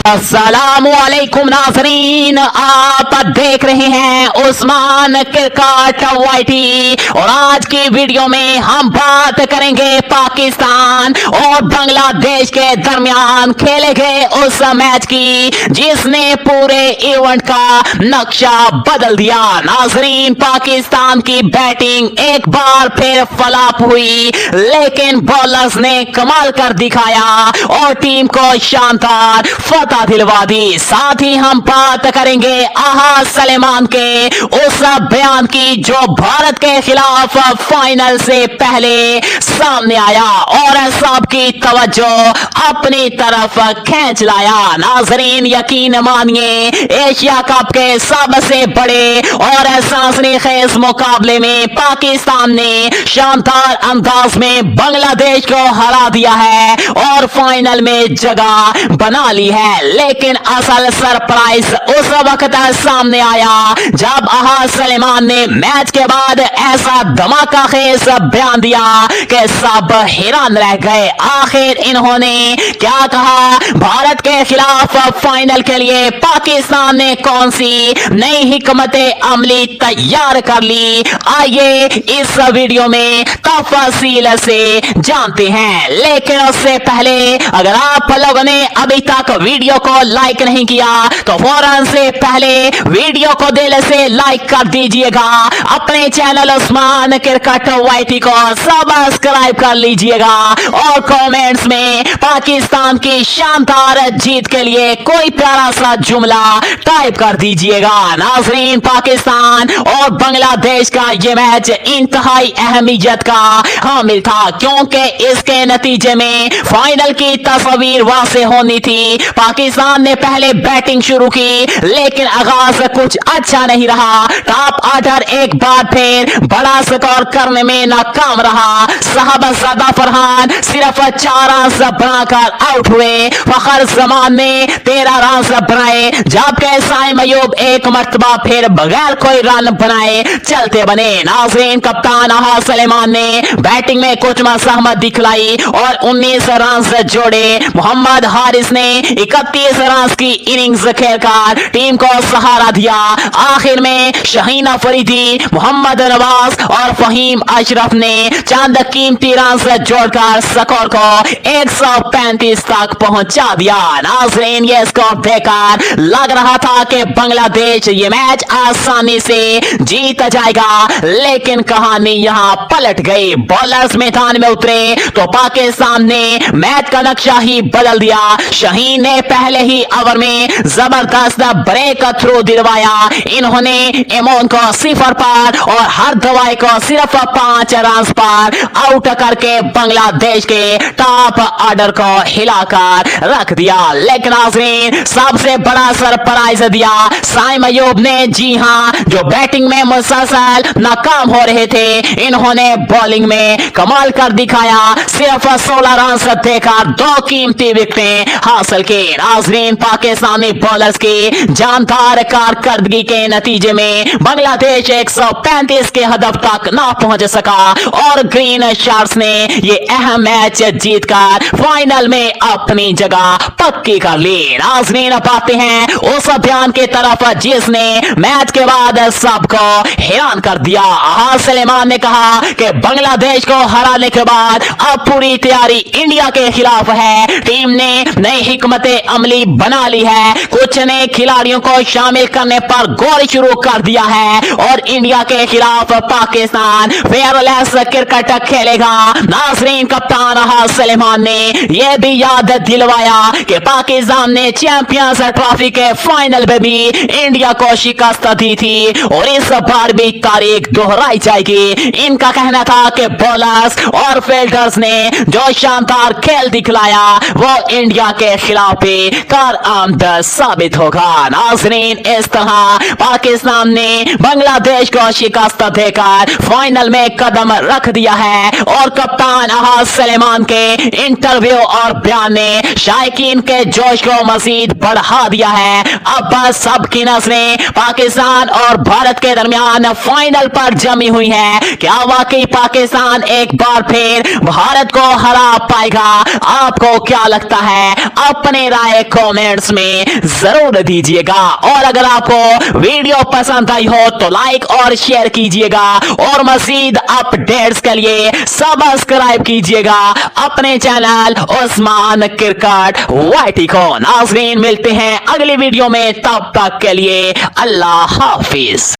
अस्सलामुअलैकुम नाज़रीन, आप देख रहे हैं उस्मान क्रिकेट वाईटी और आज की वीडियो में हम बात करेंगे पाकिस्तान और बांग्लादेश के दरमियान खेले गए उस मैच की जिसने पूरे इवेंट का नक्शा बदल दिया। नाज़रीन, पाकिस्तान की बैटिंग एक बार फिर फ्लॉप हुई, लेकिन बॉलर्स ने कमाल कर दिखाया और टीम को शानदार फतह दिलवा दी। साथ ही हम बात करेंगे आहा सलेमान के उस बयान की जो भारत के खिलाफ फाइनल से पहले सामने आया और सबकी तवज्जो अपनी तरफ खींच लाया। नाजरीन, यकीन मानिए एशिया कप के सबसे बड़े और सनसनीखेज मुकाबले में पाकिस्तान ने शानदार अंदाज में बांग्लादेश को हरा दिया है और फाइनल में जगह बना ली है। लेकिन असल सरप्राइज उस वक्त सामने आया जब आहा सलेमान ने मैच के बाद ऐसा धमाका खेज बयान दिया कि सब हैरान रह गए। आखिर इन्होंने क्या कहा? भारत के खिलाफ फाइनल के लिए पाकिस्तान ने कौन सी नई हिकमत अमली तैयार कर ली? आइए इस वीडियो में तफसील से जानते हैं। लेकिन उससे पहले अगर आप लोगों ने अभी तक वीडियो को लाइक नहीं किया तो फौरन से पहले वीडियो को दिल से लाइक कर दीजिएगा। अपने चैनल उस्मान क्रिकेट वाईटी को सब्सक्राइब कर लीजिएगा और कमेंट्स में पाकिस्तान की शानदार जीत के लिए कोई प्यारा सा जुमला टाइप कर दीजिएगा। नाज़रीन, पाकिस्तान और बांग्लादेश का ये मैच इंतहाई अहमियत का हामिल था क्योंकि इसके नतीजे में फाइनल की तस्वीर वासे होनी थी। पाकिस्तान ने पहले बैटिंग शुरू की लेकिन आगाज कुछ अच्छा नहीं रहा। टॉप ऑर्डर एक बार फिर बड़ा स्कोर करने में नाकाम रहा। साहबजादा फरहान सिर्फ 4 रन बनाकर आउट हुए। फखर जमान ने 13 रन बनाए जबकि साइम अयूब एक मर्तबा फिर बगैर कोई रन बनाए चलते बने। नाज़रीन, कप्तान आहा सलेमान ने बैटिंग में कुछ मसहमत दिखलाई और 19 रन जोड़े। मोहम्मद हारिस ने 31 रन की इनिंग्स खेलकर टीम को सहारा दिया। आखिर में शाहीन अफरीदी, मोहम्मद नवाज और फहीम अशरफ ने चंद कीमती रन जोड़कर स्कोर को 135 तक पहुंचा दिया। नाज़रीन, ये स्कोर देखकर लग रहा था कि बांग्लादेश ये मैच आसानी से जीत जाएगा, लेकिन कहानी यहां पलट गई। बॉलर्स मैदान में उतरे तो पाकिस्तान ने मैच का नक्शा ही बदल दिया। शाहीन ने पहले ही ओवर में जबरदस्त ब्रेक थ्रू दिलवाया। इन्होंने इमोन को 0 पर और हर दवाई को सिर्फ 5 रन पर आउट करके बांग्लादेश के टॉप ऑर्डर को हिलाकर रख दिया। लेकिन नाज़रीन, सबसे बड़ा सरप्राइज दिया साइम अयूब ने। जी हां, जो बैटिंग में मुसलसल नाकाम हो रहे थे, इन्होंने बॉलिंग में कमाल कर दिखाया। सिर्फ 16 रन देकर 2 कीमती विकेटें हासिल की। नाज़रीन, पाकिस्तानी बॉलर्स की जानदार कारकर्दगी के नतीजे में बांग्लादेश 135 के हदफ तक ना पहुंच सका और ग्रीन शार्क्स ने ये अहम मैच जीतकर फाइनल में अपनी जगह पक्की कर ली। नाज़रीन, अब आते हैं उस अभियान की तरफ जिसने मैच के बाद सबको हैरान कर दिया। आहा सलेमान ने कहा कि बांग्लादेश को हराने के बाद अब पूरी तैयारी इंडिया के खिलाफ है। टीम ने नई हिकमत अमली बना ली है, कुछ नए खिलाड़ियों को शामिल करने पर गौर शुरू कर दिया है और इंडिया के खिलाफ पाकिस्तान फेयरलेस क्रिकेट खेलेगा। नाज़रीन, कप्तान आहा सलेमान ने यह भी याद दिलवाया कि पाकिस्तान ने चैंपियंस ट्रॉफी के फाइनल में भी इंडिया को शिकस्त दी थी और इस बार भी तारीख दोहराई जाएगी। इनका कहना था कि बॉलर्स और फील्डर्स ने जो शानदार खेल दिखलाया वो इंडिया के खिलाफ भी कारआमद साबित होगा। नाज़रीन, इस तरह पाकिस्तान ने बांग्लादेश को शिकस्त देकर फाइनल में कदम रख दिया है और कप्तान आहा सलेमान के इंटरव्यू और बयान ने शायकीन के जोश को मजीद बढ़ा दिया है। अब बस सबकी नजरें पाकिस्तान और भारत के दरमियान फाइनल पर जमी हुई है। क्या वाकई पाकिस्तान एक बार फिर भारत को हरा पाएगा? आपको क्या लगता है? अपने राय राय कमेंट्स में जरूर दीजिएगा। और अगर आपको वीडियो पसंद आई हो तो लाइक और शेयर कीजिएगा और मजीद अपडेट्स के लिए सब्सक्राइब कीजिएगा अपने चैनल उस्मान क्रिकेट वाईटी को। नाज़रीन, मिलते हैं अगली वीडियो में, तब तक के लिए अल्लाह हाफिज।